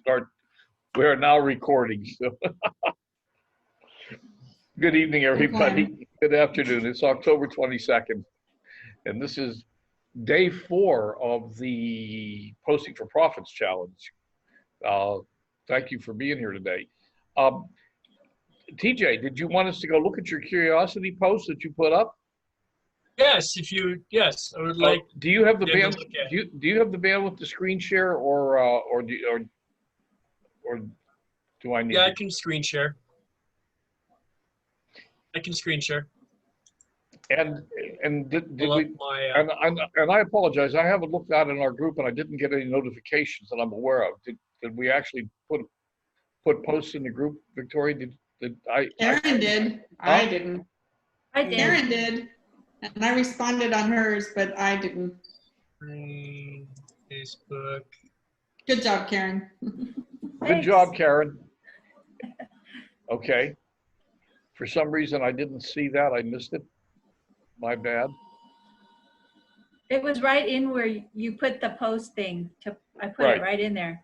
start. We are now recording. So. Good evening, everybody. Good afternoon. It's October 22nd, and this is day 4 of the Posting for Profits Challenge. Thank you for being here today. TJ, did you want us to go look at your curiosity post that you put up? Yes, I would like. Do you have the band? Do you have the bandwidth to screen share, or do I need? Yeah, I can screen share. And did we? My, and I apologize. I haven't looked out in our group, and I didn't get any notifications that I'm aware of. Did we actually put posts in the group, Victoria? Did I? Karen did. Huh? I didn't. I did. Karen did, and I responded on hers, but I didn't. Facebook. Good job, Karen. Good job, Karen. Okay. For some reason, I didn't see that. I missed it. My bad. It was right in where you put the post thing. I put it right in there.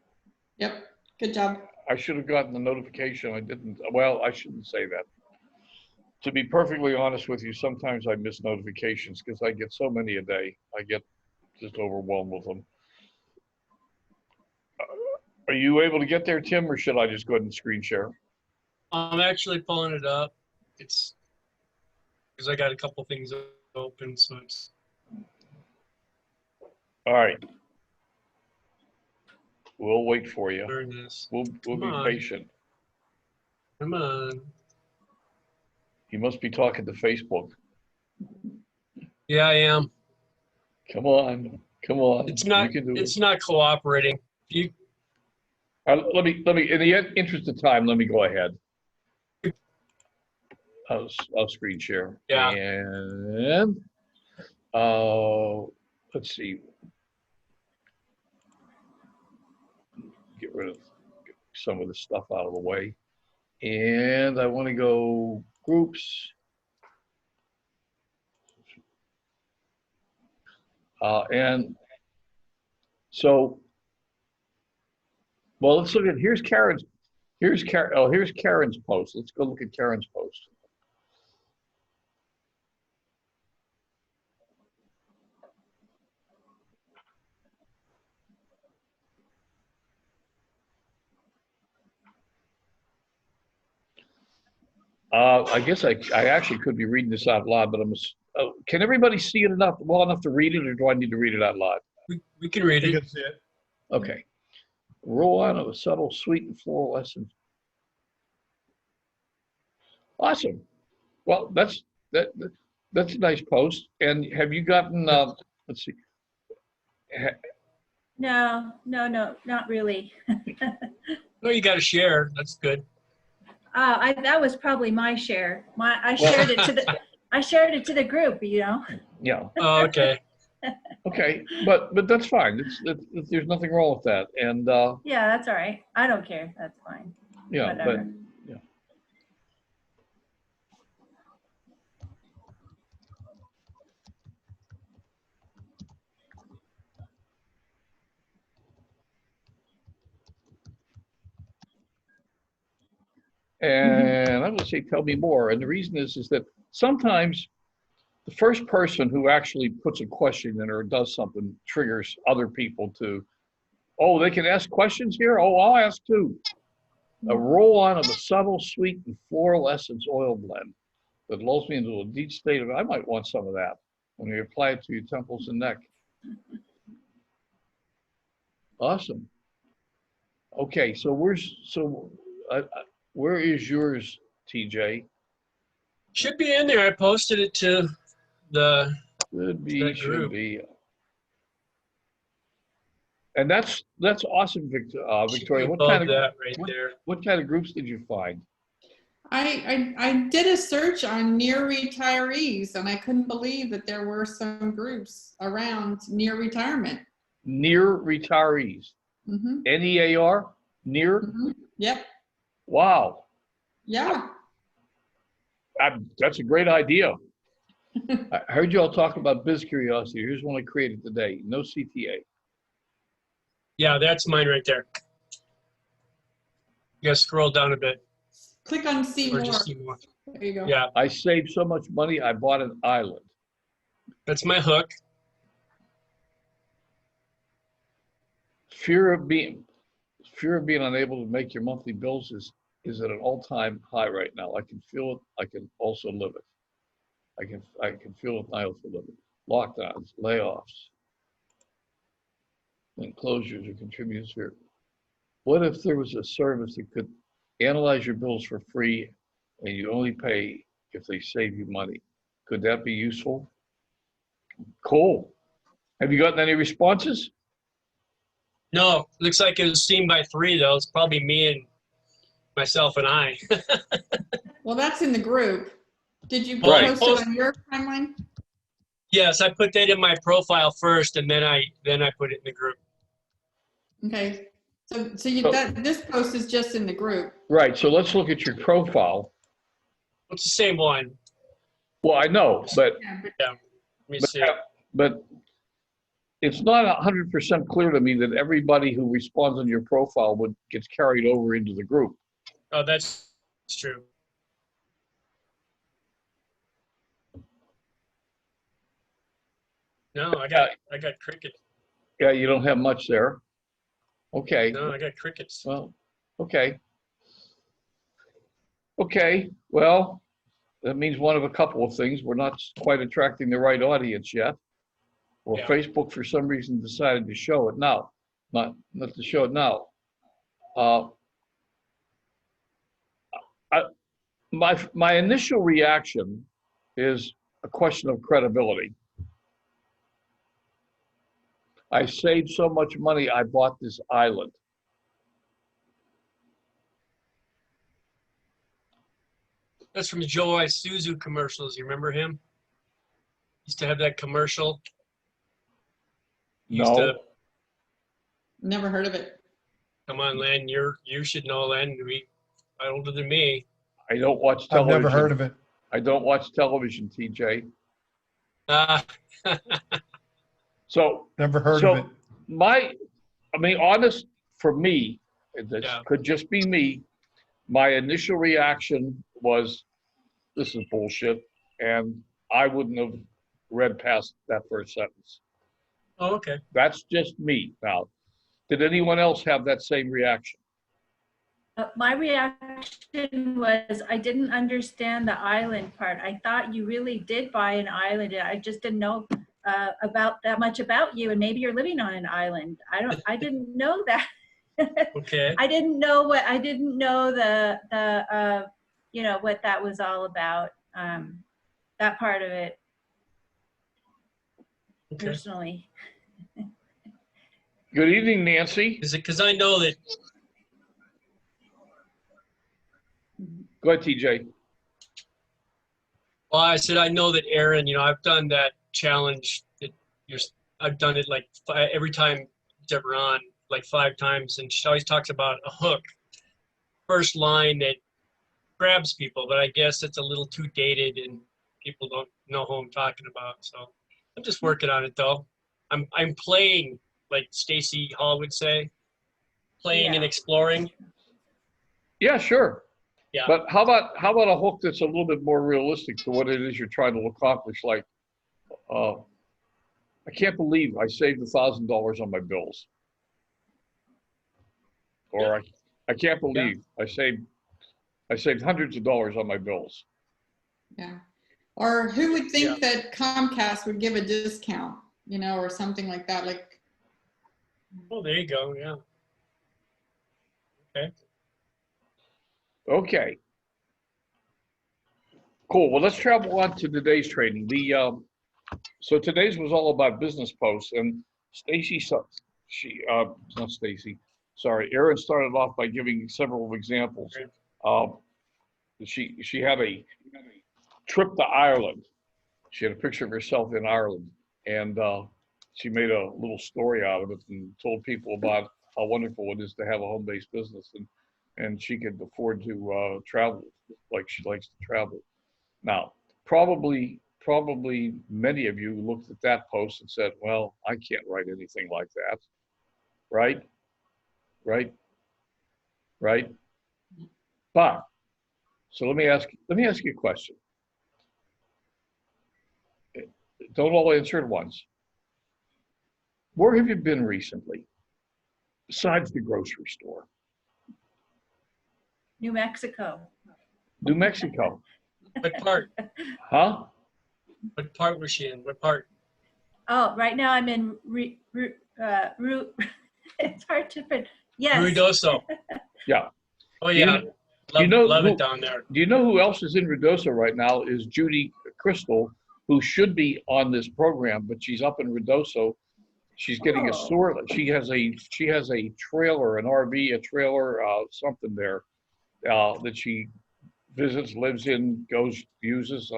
Yep. Good job. I should have gotten the notification. I didn't. Well, I shouldn't say that. To be perfectly honest with you, sometimes I miss notifications because I get so many a day. I get just overwhelmed with them. Are you able to get there, Tim, or should I just go ahead and screen share? I'm actually pulling it up. It's because I got a couple things open, so it's. All right. We'll wait for you. There it is. We'll be patient. Come on. You must be talking to Facebook. Yeah, I am. Come on. It's not. It's not cooperating. You. Let me. In the interest of time, let me go ahead. I'll screen share. Yeah. And let's see. Get rid of some of the stuff out of the way. And I want to go groups. And so, well, let's look at, here's Karen's post. Let's go look at Karen's post. I guess I actually could be reading this out loud, but can everybody see it well enough to read it, or do I need to read it out loud? We can read it. You can see it. Okay. Roll on of a subtle, sweet, and floral essence. Awesome. Well, that's a nice post. And have you gotten? Let's see. No, not really. No, you got to share. That's good. That was probably my share. I shared it to the. I shared it to the group. You know. Yeah. Oh, okay. Okay, but that's fine. There's nothing wrong with that. And yeah, that's all right. I don't care. That's fine. Yeah, whatever. but yeah. And I'm going to say, tell me more. And the reason is that sometimes the first person who actually puts a question in or does something triggers other people to, oh, they can ask questions here? Oh, I'll ask too. A roll-on of a subtle, sweet, and floral essence oil blend that lulls me into a deep state of, I might want some of that when you apply it to your temples and neck. Awesome. Okay, so where is yours, TJ? Should be in there. I posted it to the Should be. And that's awesome, Victoria. What kind of that right there? What kind of groups did you find? I did a search on near retirees, and I couldn't believe that there were some groups around near retirement. Near retirees. Mm-hmm. NEAR? Near? Mm-hmm. Yep. Wow. Yeah. That's a great idea. I heard you all talk about Biz Curiosity. Here's one I created today. No CTA. Yeah, that's mine right there. You gotta scroll down a bit Click on see or more. just see more. There you go. Yeah, I saved so much money, I bought an island. that's my hook. Fear of being unable to make your monthly bills is at an all-time high right now. I can feel it. I can also live it. I can feel it. I also live it. Lockdowns, layoffs, and closures are contributors here. What if there was a service that could analyze your bills for free and you only pay if they save you money? Could that be useful? Cool. Have you gotten any responses? No, looks like it was seen by 3 though. It's probably me and myself and I. Well, that's in the group. Did you Right. post it on your timeline? Yes, I put that in my profile first, and then I put it in the group. Okay. So So- this post is just in the group. Right, so let's look at your profile. It's the same one. Well, I know, but Yeah, but Let me see. but it's not 100% clear to me that everybody who responds on your profile gets carried over into the group. Oh, that's true. No, I got crickets. Yeah, you don't have much there. Okay, No, I got crickets. well, okay. Okay, well, that means one of a couple of things. We're not quite attracting the right audience yet. Or Yeah. Facebook, for some reason, decided to show it now, not to show it now. My initial reaction is a question of credibility. I saved so much money, I bought this island. That's from Joe Isuzu commercials. You remember him? Used to have that commercial. Used No, to, never heard of it. come on, Len. You should know, Len. Older than me. I don't watch I've television. never heard of it. I don't watch television, TJ. Ah, So Never heard So- of it. honest, for me, this Yeah. could just be me, my initial reaction was, this is bullshit, and I wouldn't have read past that first sentence. oh, okay. That's just me. Now, did anyone else have that same reaction? My reaction was I didn't understand the island part. I thought you really did buy an island. I just didn't know about that much about you, and maybe you're living on an island. I didn't know that. Okay. I didn't know the what that was all about. That part of it Okay. personally. Good evening, Nancy. Is it because I know that? Go ahead, TJ. Well, I said I know that Aaron. I've done that challenge. I've done it like every time it's ever on, like 5 times, and she always talks about a hook, first line that grabs people. But I guess it's a little too dated, and people don't know who I'm talking about. So I'm just working on it, though. I'm playing, like Stacy Hall would say, playing and Yeah. exploring. Yeah, sure. Yeah. But how about a hook that's a little bit more realistic to what it is you're trying to accomplish? Like, I can't believe I saved $1,000 on my bills. Or I can't believe I saved hundreds of dollars on my bills. Yeah. Or who would think that Comcast would give a discount, or something like that? Like, Oh, there you go. Yeah. Okay. Okay. Cool. Well, let's travel on to today's training. So today's was all about business posts, and not Stacy. Sorry, Erin started off by giving several examples. She had a trip to Ireland. She had a picture of herself in Ireland, and she made a little story out of it and told people about how wonderful it is to have a home-based business, and she could afford to travel like she likes to travel. Now, probably many of you looked at that post and said, well, I can't write anything like that. Right? But, so let me ask you a question. Don't all answer at once. Where have you been recently, besides the grocery store? New Mexico. New Mexico, What part? huh? What part was she in? What part? Oh, right now I'm in it's hard to put. Yes. Ruidoso. Yeah. Oh Do you yeah, know- love who- it down there. Do you know who else is in Ruidoso right now? Is Judy Crystal, who should be on this program, but she's up in Ruidoso. She's getting a Oh. sore. She has a trailer, an RV, a trailer, something there that she visits, lives in, goes, uses.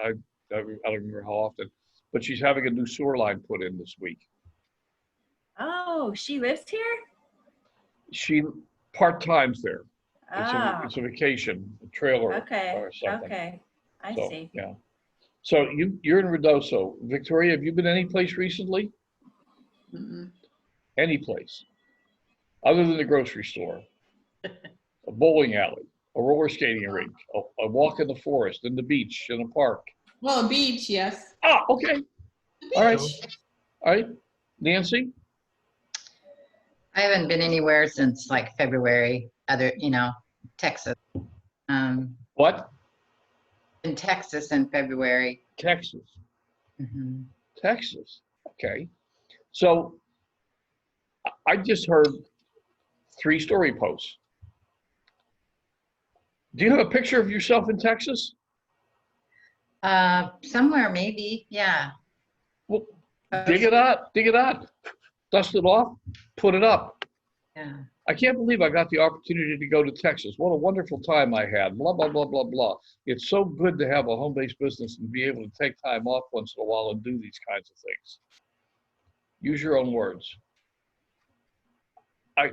I don't remember how often, but she's having a new sewer line put in this week. Oh, she lives here? She part-time's there. Oh, It's a vacation, a trailer okay, or something. okay. I So, see. yeah. So you're in Ruidoso. Victoria, have you been any place recently? Mm-mm. Any place? Other than the grocery store, a bowling alley, a roller skating rink, a walk in the forest, in the beach, in a park. Well, a beach, yes. Ah, okay. A All right. beach. All right. Nancy? I haven't been anywhere since like February, Texas. What? In Texas in February. Texas. Mhm. Texas. Okay. So I just heard 3 story posts. Do you have a picture of yourself in Texas? Somewhere maybe, yeah. Well, dig it out, dust it off, put it up. Yeah. I can't believe I got the opportunity to go to Texas. What a wonderful time I had. Blah, blah, blah, blah, blah. It's so good to have a home-based business and be able to take time off once in a while and do these kinds of things. Use your own words. I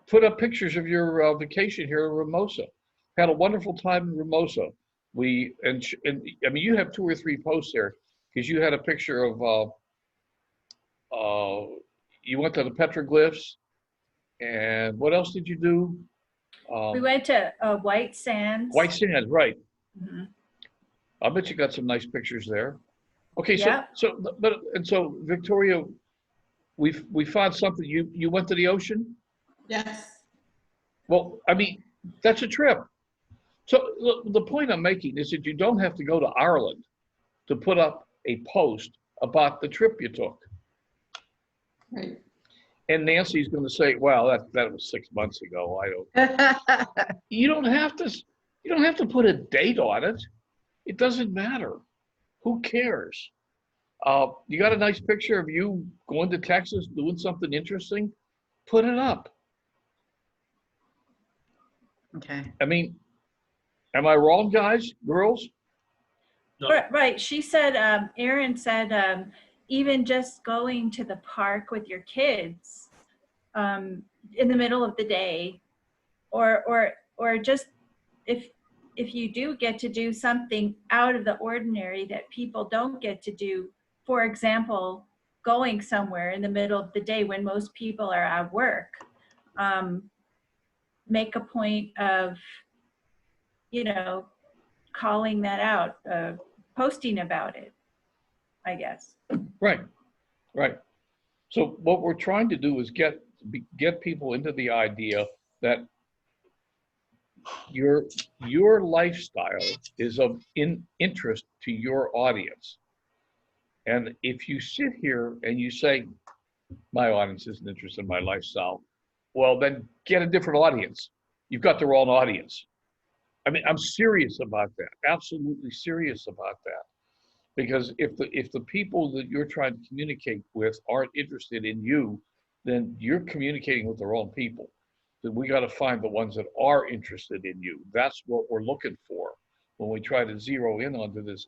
put up pictures of your vacation here in Hermosa. Had a wonderful time in Hermosa. And I mean, you have 2 or 3 posts there because you had a picture of, you went to the petroglyphs. And what else did you do? We went to White Sands. White Sands, right. Mhm. I bet you got some nice pictures there. Okay, Yeah. so Victoria, we found something. You went to the ocean? Yes. Well, I mean, that's a trip. So the point I'm making is that you don't have to go to Ireland to put up a post about the trip you took. Right. And Nancy's going to say, "Well, that was 6 months ago. I don't." You don't have to put a date on it. It doesn't matter. Who cares? You got a nice picture of you going to Texas doing something interesting? Put it up. Okay. I mean, am I wrong, guys, girls? No. Right. She said, Erin said, even just going to the park with your kids in the middle of the day, or just if you do get to do something out of the ordinary that people don't get to do, for example, going somewhere in the middle of the day when most people are at work, make a point of, calling that out, posting about it, I guess. Right. So what we're trying to do is get people into the idea that your lifestyle is of interest to your audience. And if you sit here and you say, my audience isn't interested in my lifestyle, well, then get a different audience. You've got the wrong audience. I mean, I'm serious about that, absolutely serious about that. Because if the people that you're trying to communicate with aren't interested in you, then you're communicating with the wrong people. That we got to find the ones that are interested in you. That's what we're looking for when we try to zero in onto this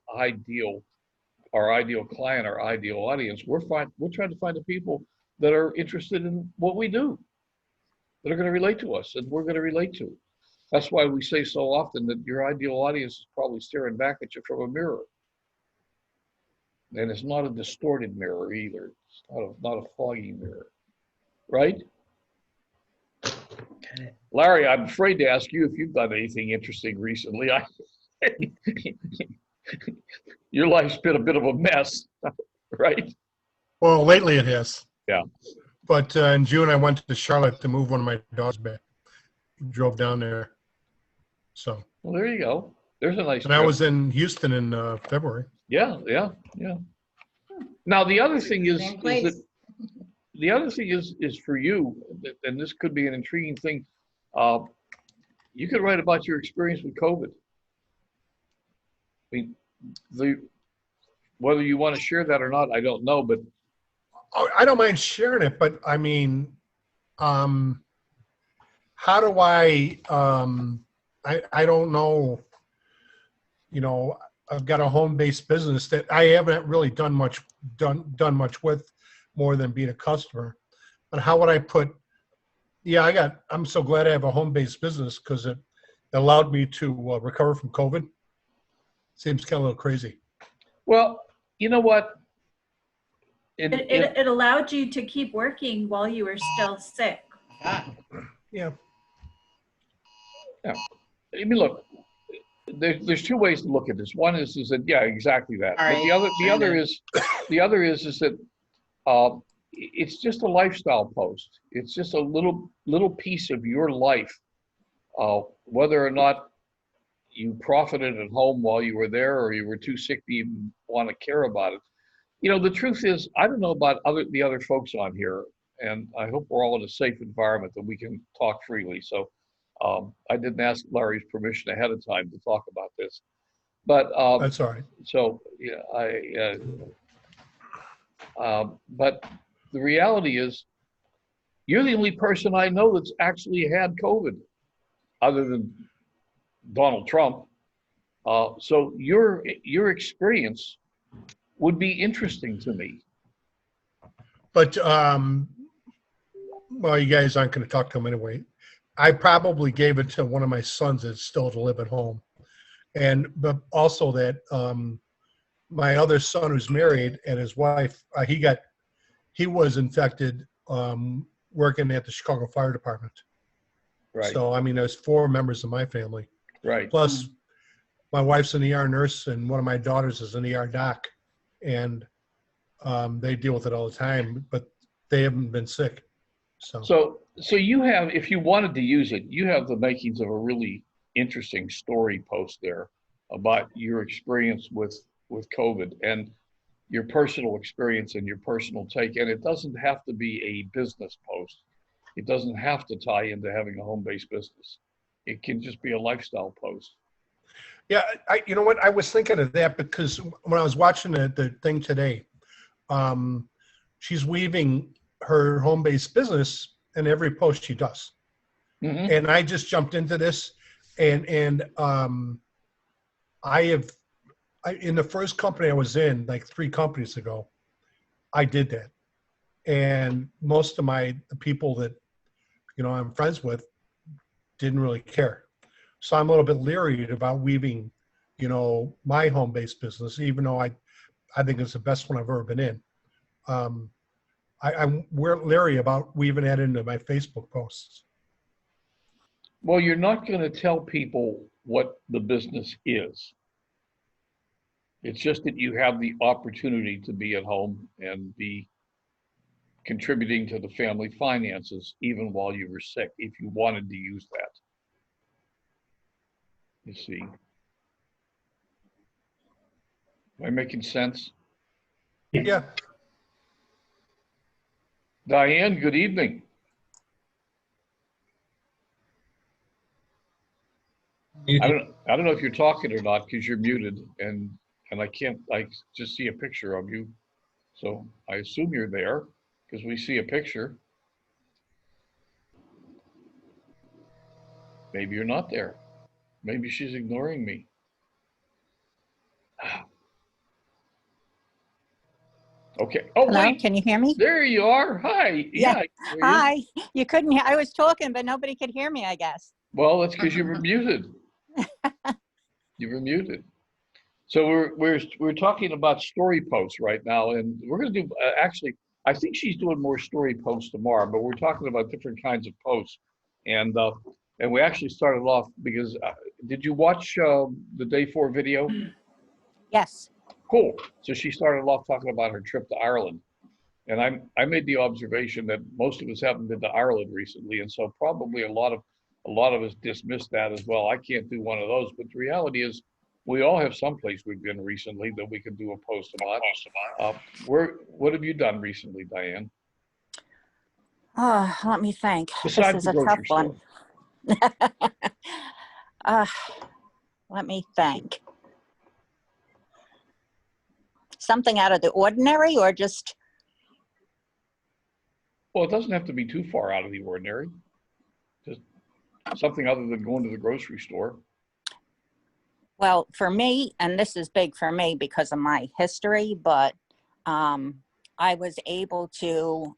our ideal client, our ideal audience. We're trying to find the people that are interested in what we do, that are going to relate to us, and we're going to relate to. That's why we say so often that your ideal audience is probably staring back at you from a mirror. And it's not a distorted mirror either. It's not a foggy mirror, right? Got it. Larry, I'm afraid to ask you if you've done anything interesting recently. Your life's been a bit of a mess, right? Well, lately it has. Yeah. But in June, I went to Charlotte to move one of my dogs back. Drove down there. So, Well, there you go. There's a nice and I trip. was in Houston in February. Yeah. Now the other thing is Same that place. the other thing is for you, and this could be an intriguing thing. You could write about your experience with COVID. I mean, whether you want to share that or not, I don't know, but Oh, I don't mind sharing it, but I mean, how do I don't know, you know, I've got a home-based business that I haven't really done much with more than being a customer. But how would I put, I'm so glad I have a home-based business because it allowed me to recover from COVID. Seems kind of a little crazy. well, you know what? It allowed you to keep working while you were still sick. Ah, Yeah. I mean, look, there's two ways to look at this. One is that yeah, exactly that. All But right, the other is that it's just a lifestyle post. It's just a little piece of your life. Whether or not you profited at home while you were there, or you were too sick to even want to care about it. You know, the truth is, I don't know about the other folks on here, and I hope we're all in a safe environment that we can talk freely. So I didn't ask Larry's permission ahead of time to talk about this, but That's all right. so yeah, but the reality is, you're the only person I know that's actually had COVID, other than Donald Trump. So your experience would be interesting to me. But well, you guys aren't going to talk to him anyway. I probably gave it to one of my sons that's still to live at home, but also that my other son who's married and his wife, he was infected working at the Chicago Fire Department. Right. So I mean, there's 4 members of my family. Right. Plus, my wife's an ER nurse and one of my daughters is an ER doc, and they deal with it all the time, but they haven't been sick. So you have, if you wanted to use it, you have the makings of a really interesting story post there about your experience with COVID and your personal experience and your personal take. And it doesn't have to be a business post. It doesn't have to tie into having a home-based business. It can just be a lifestyle post. Yeah, you know what? I was thinking of that because when I was watching the thing today, she's weaving her home-based business in every post she does. Mm-hmm. And I just jumped into this, and in the first company I was in, like 3 companies ago, I did that. And most of the people that, you know, I'm friends with didn't really care. So I'm a little bit leery about weaving, you know, my home-based business, even though I think it's the best one I've ever been in. I'm leery about weaving that into my Facebook posts. Well, you're not going to tell people what the business is. It's just that you have the opportunity to be at home and be contributing to the family finances even while you were sick, if you wanted to use that. You see. Am I making sense? Yeah. Diane, good evening. I don't know if you're talking or not because you're muted and I just see a picture of you. So I assume you're there because we see a picture. Maybe you're not there. Maybe she's ignoring me. Okay. Oh, Hello, wait. can you hear me? There you are. Hi. Yeah. I can hear you. Hi. You couldn't hear, I was talking, but nobody could hear me, I guess. Well, that's because you were muted. You were muted. So we're talking about story posts right now, and we're going to do actually. I think she's doing more story posts tomorrow, but we're talking about different kinds of posts. And we actually started off because, did you watch the day 4 video? Yes. Cool. So she started off talking about her trip to Ireland. And I made the observation that most of us haven't been to Ireland recently. And so probably a lot of us dismissed that as well. I can't do one of those. But the reality is we all have someplace we've been recently that we can do a post about. What have you done recently, Diane? Let me think. Besides This is the a tough grocery store. one. Let me think. Something out of the ordinary or just, Well, it doesn't have to be too far out of the ordinary. Just something other than going to the grocery store. well, for me, and this is big for me because of my history, but I was able to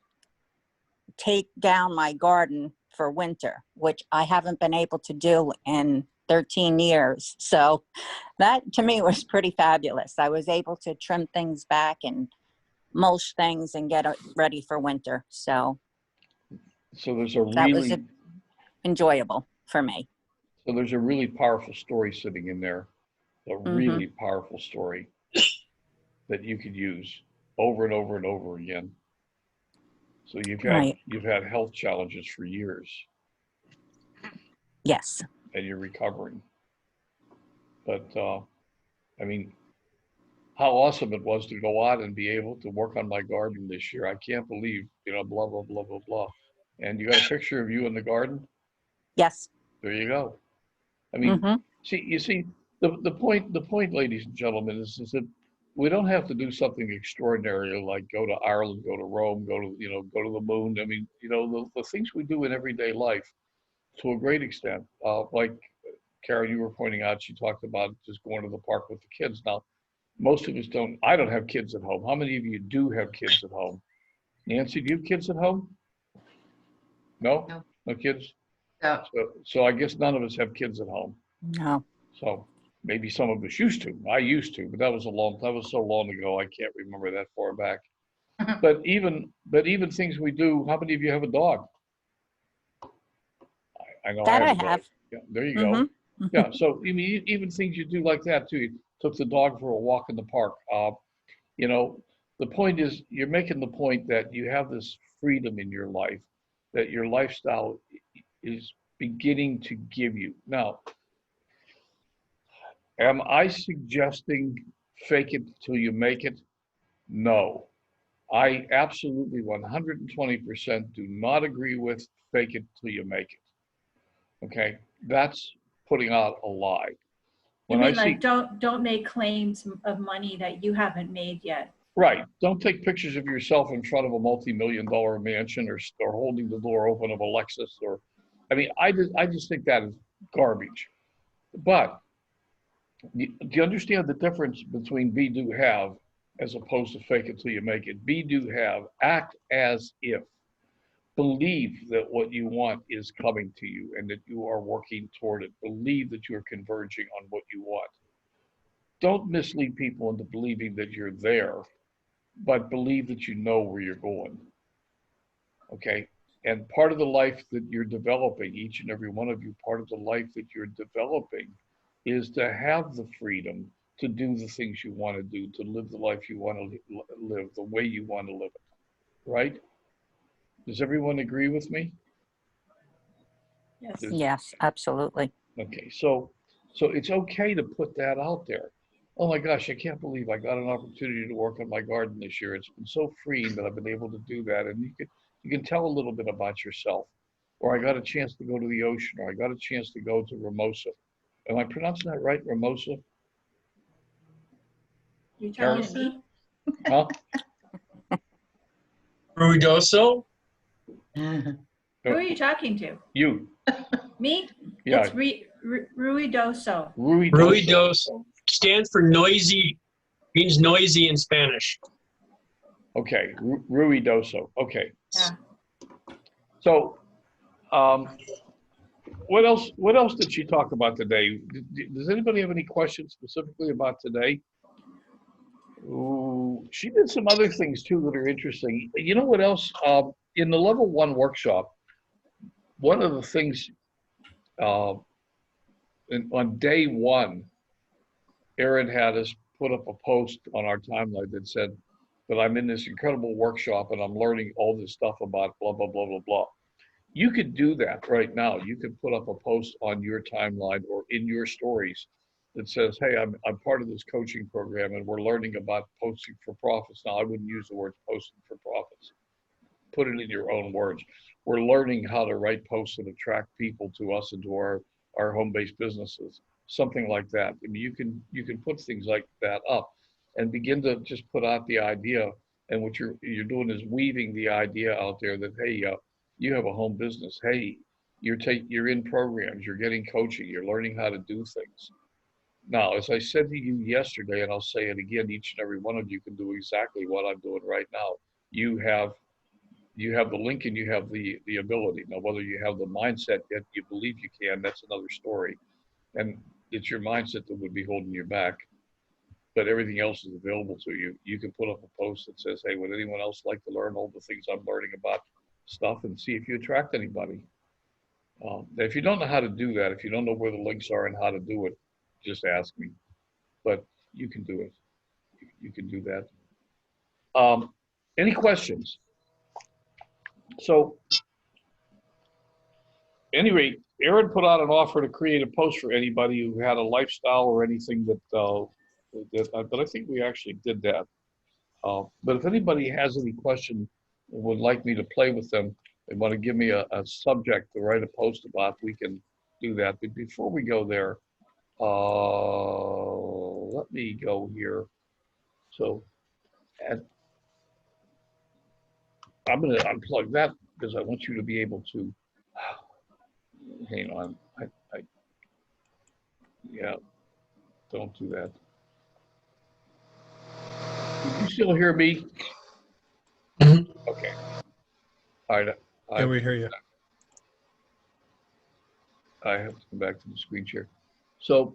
take down my garden for winter, which I haven't been able to do in 13 years. So that to me was pretty fabulous. I was able to trim things back and mulch things and get it ready for winter. So So there's a that was really, enjoyable for me. so there's a really powerful story sitting in there, a really powerful story that you could use over and over and over again. So Right. you've had health challenges for years Yes. and you're recovering. But I mean, how awesome it was to go out and be able to work on my garden this year. I can't believe, blah, blah, blah, blah, blah. And you got a picture of you in the garden? Yes. There you go. I mean, hmm see, the point, ladies and gentlemen, is that we don't have to do something extraordinary like go to Ireland, go to Rome, go to the moon. I mean, the things we do in everyday life to a great extent, like Karen, you were pointing out, she talked about just going to the park with the kids. Now, most of us don't. I don't have kids at home. How many of you do have kids at home? Nancy, do you have kids at home? No? No. No kids? So, So I guess none of us have kids at home. No. So maybe some of us used to. I used to, but that was so long ago. I can't remember that far back. But even things we do. How many of you have a dog? I know That I I have a dog. have. Yeah, there you go. Yeah. So even things you do like that too. You took the dog for a walk in the park. The point is you're making the point that you have this freedom in your life, that your lifestyle is beginning to give you. Now, am I suggesting fake it till you make it? No. I absolutely 120% do not agree with fake it till you make it. Okay? That's putting out a lie. You When I mean see, like don't make claims of money that you haven't made yet. right, don't take pictures of yourself in front of a multi-million-dollar mansion or holding the door open of a Lexus I just think that is garbage. But do you understand the difference between be, do, have as opposed to fake it till you make it? Be, do, have, act as if. Believe that what you want is coming to you and that you are working toward it. Believe that you are converging on what you want. Don't mislead people into believing that you're there, but believe that you know where you're going. Okay? And part of the life that you're developing, each and every one of you, part of the life that you're developing is to have the freedom to do the things you want to do, to live the life you want to live, the way you want to live it. Right? Does everyone agree with me? Yes. Yes, absolutely. Okay, so it's okay to put that out there. Oh my gosh, I can't believe I got an opportunity to work on my garden this year. It's been so freeing that I've been able to do that. And you can tell a little bit about yourself. Or I got a chance to go to the ocean, or I got a chance to go to Ramosa. Am I pronouncing that right, Ramosa? You talking to me? Huh? Ruidoso? Who are you talking to? You. Me? Yeah, It's Ruidoso. Ruidoso. Ruidoso stands for noisy, means noisy in Spanish. Okay, Ruidoso. Okay. Yeah. So, what else did she talk about today? Does anybody have any questions specifically about today? Ooh, she did some other things too that are interesting. You know what else? In the level 1 workshop, one of the things on day one, Erin had us put up a post on our timeline that said that I'm in this incredible workshop and I'm learning all this stuff about blah, blah, blah, blah, blah. You could do that right now. You could put up a post on your timeline or in your stories that says, hey, I'm part of this coaching program and we're learning about posting for profits. Now, I wouldn't use the words posting for profits. Put it in your own words. We're learning how to write posts that attract people to us and to our home-based businesses, something like that. I mean, you can put things like that up and begin to just put out the idea. And what you're doing is weaving the idea out there that, hey, you have a home business. Hey, you're in programs, you're getting coaching, you're learning how to do things. Now, as I said to you yesterday, and I'll say it again, each and every one of you can do exactly what I'm doing right now. You have the link and you have the ability. Now, whether you have the mindset that you believe you can, that's another story. And it's your mindset that would be holding you back. But everything else is available to you. You can put up a post that says, hey, would anyone else like to learn all the things I'm learning about stuff, and see if you attract anybody. If you don't know how to do that, if you don't know where the links are and how to do it, just ask me. But you can do it. You can do that. Any questions? So, anyway, Erin put out an offer to create a post for anybody who had a lifestyle or anything that, but I think we actually did that. But if anybody has any question, would like me to play with them, they want to give me a subject to write a post about, we can do that. But before we go there, let me go here. So I'm going to unplug that because I want you to be able to, hang on, yeah, don't do that. Can you still hear me? Mhm. Okay. All right. Yeah, we hear you. I have to come back to the screen share. So,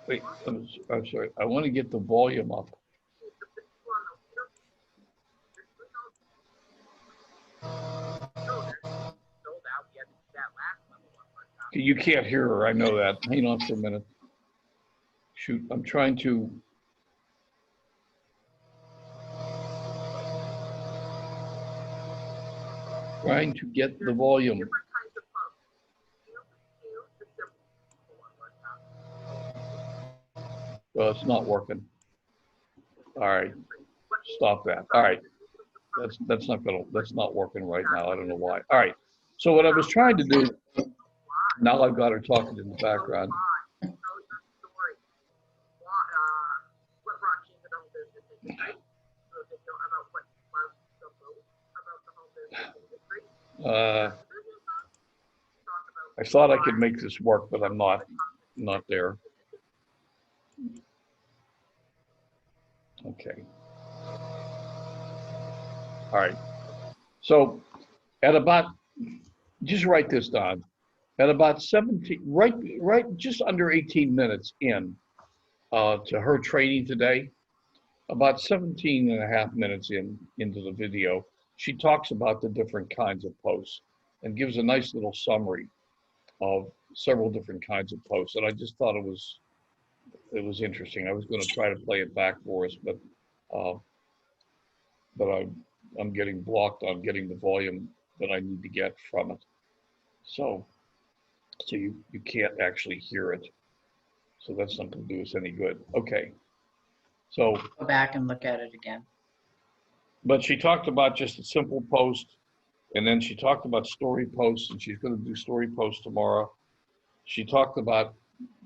wait, I'm sorry. I want to get the volume up. You can't hear her. I know that. Hang on for a minute. Shoot, I'm trying to. Trying to get the volume. Well, it's not working. All right, stop that. All right, that's not working right now. I don't know why. All right. So what I was trying to do. Now I've got her talking in the background. I thought I could make this work, but I'm not there. Okay. All right. So at about, just write this down. At about 17, right, just under 18 minutes in to her training today, about 17 and a half minutes into the video, she talks about the different kinds of posts and gives a nice little summary of several different kinds of posts. And I just thought it was interesting. I was going to try to play it back for us, but I'm getting blocked on getting the volume that I need to get from it. So you can't actually hear it. So that's not going to do us any good. Okay. So Go back and look at it again. but she talked about just a simple post, and then she talked about story posts, and she's going to do story posts tomorrow. She talked about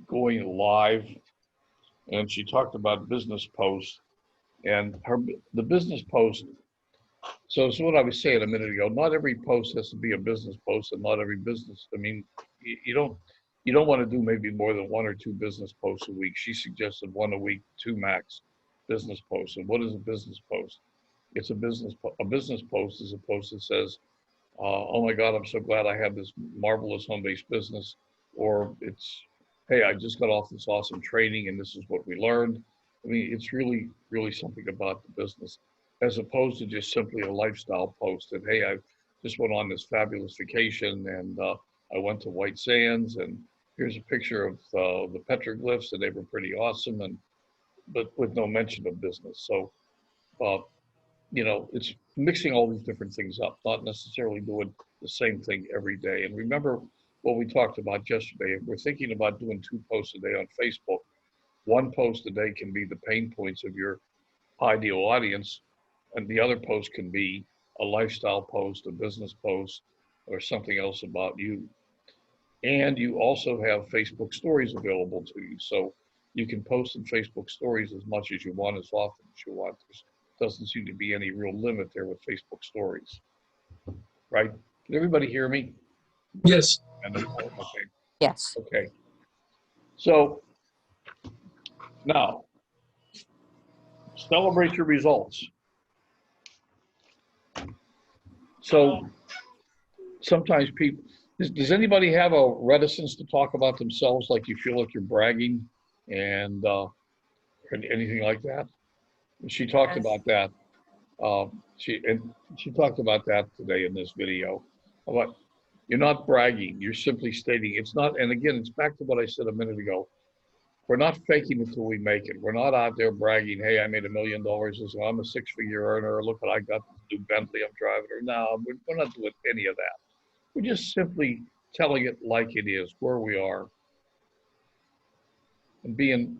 going live, and she talked about business posts, and the business post. So it's what I was saying a minute ago. Not every post has to be a business post, and not every business. I mean, you don't want to do maybe more than 1 or 2 business posts a week. She suggested 1 a week, 2 max business posts. And what is a business post? it's a business post as opposed to says, oh my God, I'm so glad I have this marvelous home-based business, or it's, hey, I just got off this awesome training and this is what we learned. I mean, it's really, really something about the business, as opposed to just simply a lifestyle post that, hey, I just went on this fabulous vacation and I went to White Sands and here's a picture of the petroglyphs and they were pretty awesome, and but with no mention of business. So, you know, it's mixing all these different things up, not necessarily doing the same thing every day. And remember what we talked about yesterday. If we're thinking about doing 2 posts a day on Facebook, 1 post a day can be the pain points of your ideal audience, and the other post can be a lifestyle post, a business post, or something else about you. And you also have Facebook stories available to you. So you can post in Facebook stories as much as you want, as often as you want. There doesn't seem to be any real limit there with Facebook stories, right? Can everybody hear me? Yes. Okay, Yes. okay. So now, celebrate your results. So sometimes people, does anybody have a reticence to talk about themselves, like you feel like you're bragging and anything like that? She talked Yes. about that. She talked about that today in this video. About you're not bragging, you're simply stating it's not. And again, it's back to what I said a minute ago. We're not faking it till we make it. We're not out there bragging, hey, I made $1 million. I'm a 6-figure earner. Look what I got to do Bentley I'm driving. Or no, we're not doing any of that. We're just simply telling it like it is, where we are, and being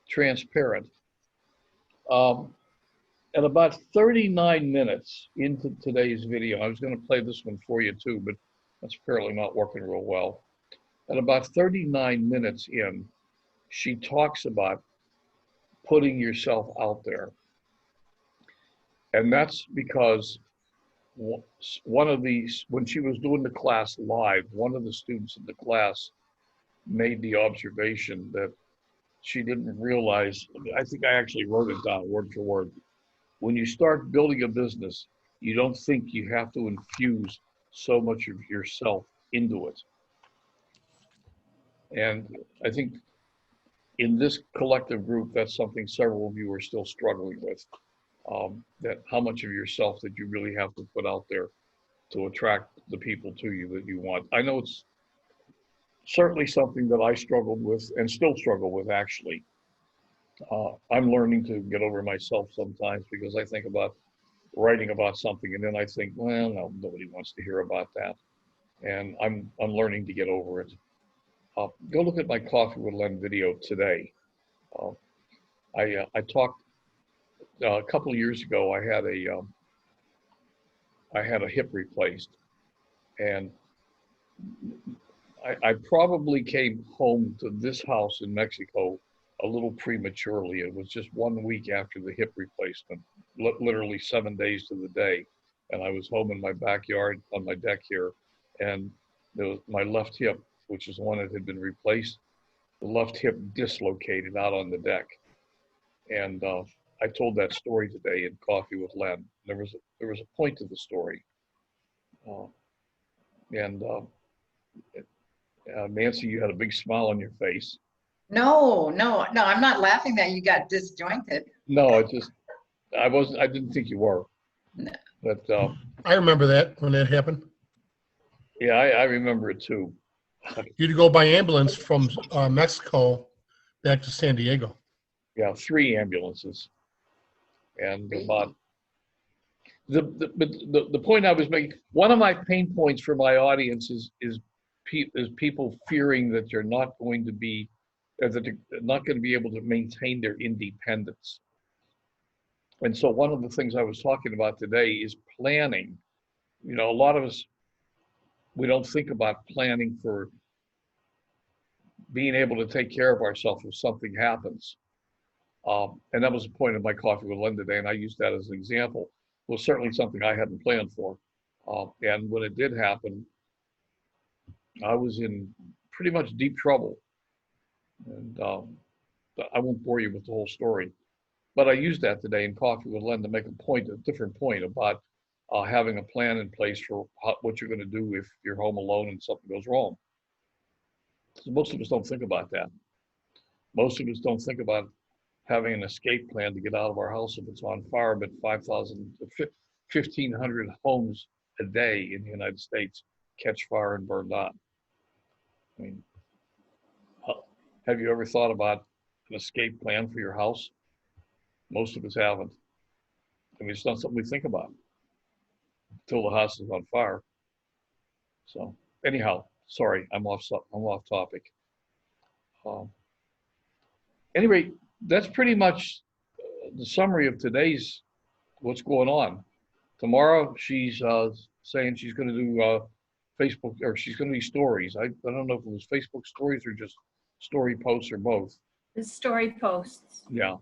transparent. At about 39 minutes into today's video, I was going to play this one for you too, but that's apparently not working real well. At about 39 minutes in, she talks about putting yourself out there. And that's because one of these, when she was doing the class live, one of the students in the class made the observation that she didn't realize. I think I actually wrote it down word for word. When you start building a business, you don't think you have to infuse so much of yourself into it. And I think in this collective group, that's something several of you are still struggling with. That how much of yourself that you really have to put out there to attract the people to you that you want. I know it's certainly something that I struggled with and still struggle with, actually. I'm learning to get over myself sometimes because I think about writing about something and then I think, well, no, nobody wants to hear about that. And I'm learning to get over it. Go look at my Coffee with Len video today. I talked a couple of years ago. I had a hip replaced, and I probably came home to this house in Mexico a little prematurely. It was just 1 week after the hip replacement, literally 7 days to the day. And I was home in my backyard on my deck here, and my left hip, which is the one that had been replaced, the left hip dislocated out on the deck. And I told that story today in Coffee with Len. There was a point to the story. Nancy, you had a big smile on your face. No, I'm not laughing that you got disjointed. No, I didn't think you were. No. But I remember that when that happened. yeah, I remember it too. You'd go by ambulance from Mexico back to San Diego. Yeah, 3 ambulances. And about the point I was making, one of my pain points for my audience is people fearing that they're not going to be able to maintain their independence. And so one of the things I was talking about today is planning. You know, a lot of us, we don't think about planning for being able to take care of ourselves if something happens. And that was the point of my Coffee with Len today, and I used that as an example. It was certainly something I hadn't planned for. And when it did happen, I was in pretty much deep trouble. And I won't bore you with the whole story. But I used that today in Coffee with Len to make a different point about having a plan in place for what you're going to do if you're home alone and something goes wrong. So most of us don't think about that. Most of us don't think about having an escape plan to get out of our house if it's on fire, but 1,500 homes a day in the United States catch fire and burn down. I mean, have you ever thought about an escape plan for your house? Most of us haven't. I mean, it's not something we think about until the house is on fire. So anyhow, sorry, I'm off topic. Anyway, that's pretty much the summary of today's what's going on. Tomorrow, she's saying she's going to do Facebook, or she's going to do stories. I don't know if it was Facebook stories or just story posts or both. The story posts. Yeah.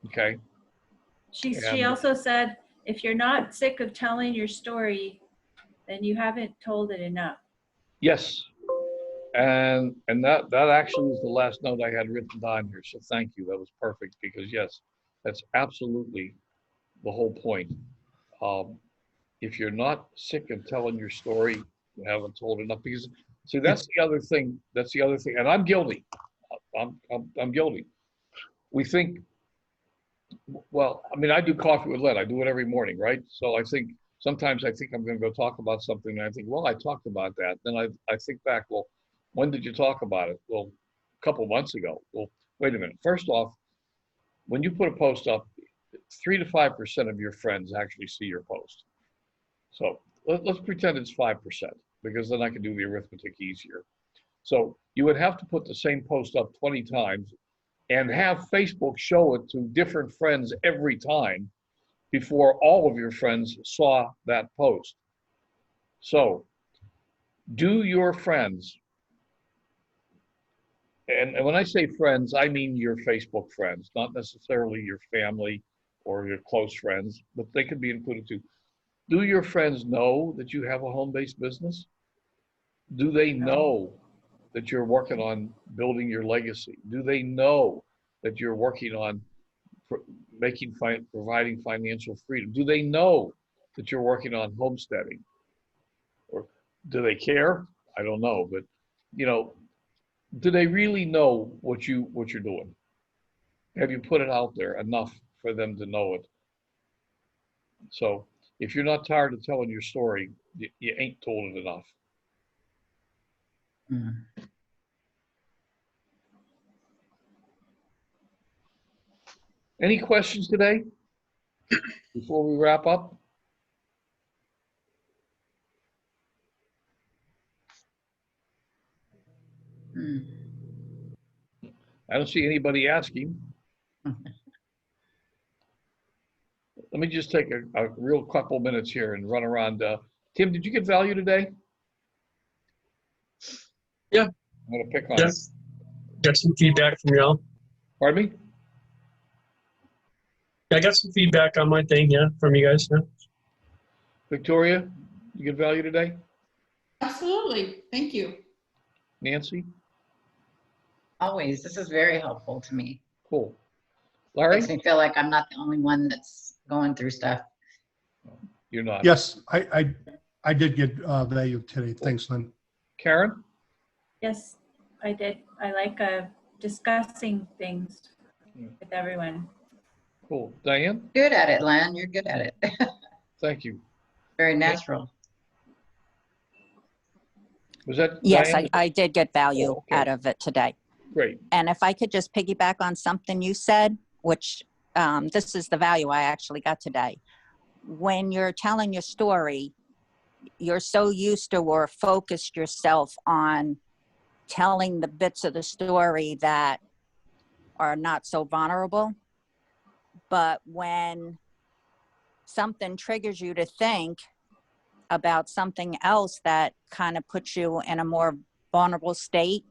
Okay. She And- also said, if you're not sick of telling your story, then you haven't told it enough. Yes. And that actually is the last note I had written down here. So thank you. That was perfect, because yes, that's absolutely the whole point. If you're not sick of telling your story, you haven't told enough. Because see, that's the other thing. That's the other thing. And I'm guilty. I'm guilty. We think, well, I mean, I do Coffee with Len. I do it every morning, right? So sometimes I think I'm going to go talk about something, and I think, well, I talked about that. Then I think back, well, when did you talk about it? Well, a couple months ago. Well, wait a minute. First off, when you put a post up, 3 to 5% of your friends actually see your post. So let's pretend it's 5%, because then I can do the arithmetic easier. So you would have to put the same post up 20 times and have Facebook show it to different friends every time before all of your friends saw that post. So do your friends, and when I say friends, I mean your Facebook friends, not necessarily your family or your close friends, but they could be included too. Do your friends know that you have a home-based business? Do they know that you're working on building your legacy? Do they know that you're working on providing financial freedom? Do they know that you're working on homesteading? Or do they care? I don't know, but do they really know what you're doing? Have you put it out there enough for them to know it? So if you're not tired of telling your story, you ain't told it enough. Mm. Any questions today before we wrap up? Mm. I don't see anybody asking. Let me just take a real couple minutes here and run around. Tim, did you get value today? Yeah. I'm going to pick on Yes. Got some feedback from y'all. Pardon me? I got some feedback on my thing, yeah, from you guys. Yeah. Victoria, you get value today? Absolutely. Thank you. Nancy? Always. This is very helpful to me. Cool. Larry? Makes me feel like I'm not the only one that's going through stuff. You're not. Yes, I did get value today. Thanks, Lynn. Karen? Yes, I did. I like discussing things with everyone. Cool. Diane? Good at it, Len. You're good at it. Thank you. Very natural. Was that Yes, Diane? I did get value Oh, okay. out of it today. Great. And if I could just piggyback on something you said, which this is the value I actually got today. When you're telling your story, you're so used to or focused yourself on telling the bits of the story that are not so vulnerable. But when something triggers you to think about something else that kind of puts you in a more vulnerable state,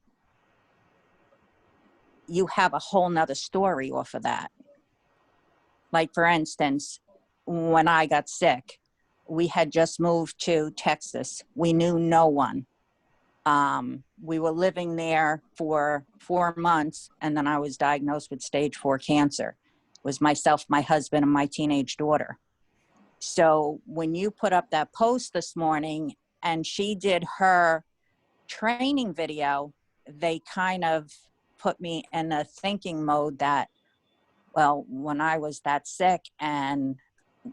you have a whole nother story off of that. Like, for instance, when I got sick, we had just moved to Texas. We knew no one. We were living there for 4 months, and then I was diagnosed with stage 4 cancer. was myself, my husband, and my teenage daughter. So when you put up that post this morning and she did her training video, they kind of put me in a thinking mode that, well, when I was that sick and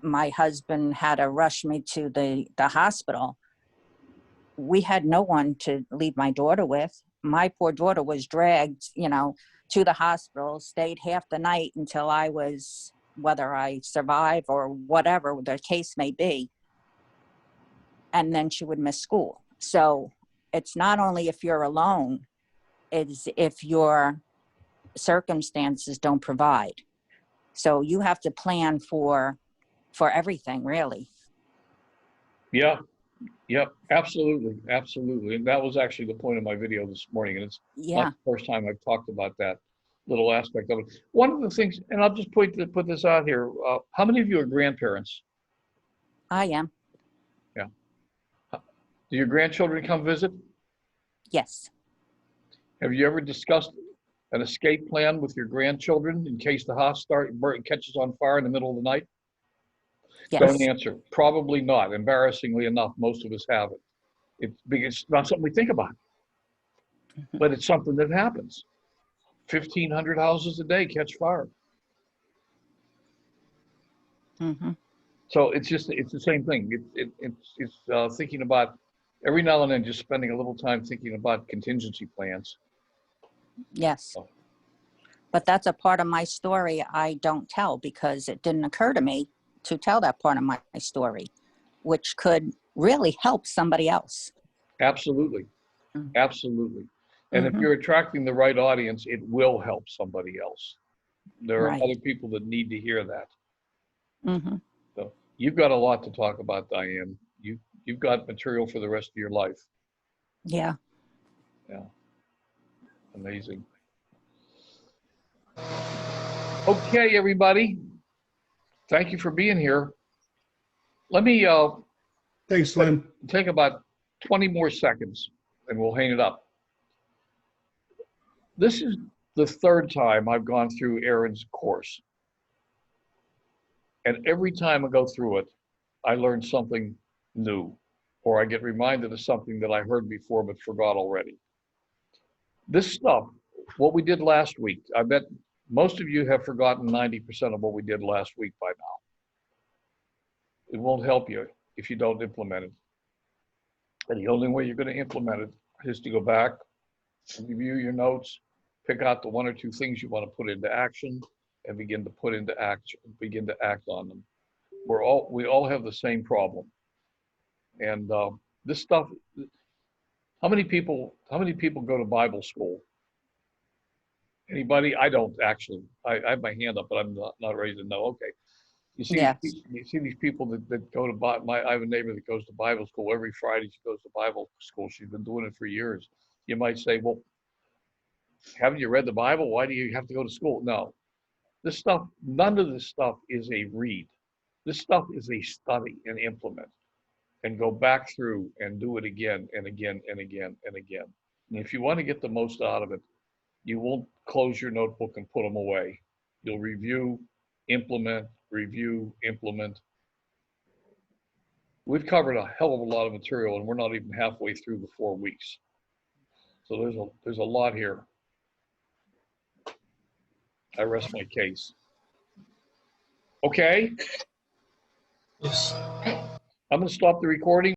my husband had to rush me to the hospital, we had no one to leave my daughter with. My poor daughter was dragged, you know, to the hospital, stayed half the night until I was, whether I survive or whatever the case may be. And then she would miss school. So it's not only if you're alone, it's if your circumstances don't provide. So you have to plan for everything, really. Yeah. Yep. Absolutely. Absolutely. And that was actually the point of my video this morning. And it's Yeah. not the first time I've talked about that little aspect of it. One of the things, and I'll just put this out here. How many of you are grandparents? I am. Do your grandchildren come visit? Yes. Have you ever discussed an escape plan with your grandchildren in case the house catches on fire in the middle of the night? Yes. Don't answer. Probably not. Embarrassingly enough, most of us haven't. It's not something we think about, but it's something that happens. 1,500 houses a day catch fire. Mm-hmm. So it's the same thing. It's thinking about every now and then, just spending a little time thinking about contingency plans. Yes. But that's a part of my story I don't tell because it didn't occur to me to tell that part of my story, which could really help somebody else. Absolutely. Mhm. Absolutely. And if Mhm. you're attracting the right audience, it will help somebody else. There are Right. other people that need to hear that. Mm-hmm. So you've got a lot to talk about, Diane. You've got material for the rest of your life. Yeah. Yeah. Amazing. Okay, everybody. Thank you for being here. Let me Thanks, Lynn. take about 20 more seconds and we'll hang it up. This is the third time I've gone through Aaron's course. And every time I go through it, I learn something new, or I get reminded of something that I heard before but forgot already. This stuff, what we did last week, I bet most of you have forgotten 90% of what we did last week by now. It won't help you if you don't implement it. And the only way you're going to implement it is to go back, review your notes, pick out the one or two things you want to put into action, and begin to act on them. We all have the same problem. And this stuff, how many people go to Bible school? Anybody? I don't actually. I have my hand up, but I'm not ready to know. Okay. You see, Yes. you see these people that go to I have a neighbor that goes to Bible school every Friday. She goes to Bible school. She's been doing it for years. You might say, well, haven't you read the Bible? Why do you have to go to school? No, this stuff, none of this stuff is a read. This stuff is a study and implement and go back through and do it again and again and again and again. And if you want to get the most out of it, you won't close your notebook and put them away. You'll review, implement, review, implement. We've covered a hell of a lot of material and we're not even halfway through the 4 weeks. So there's a lot here. I rest my case. Okay. Yes. I'm going to stop the recording.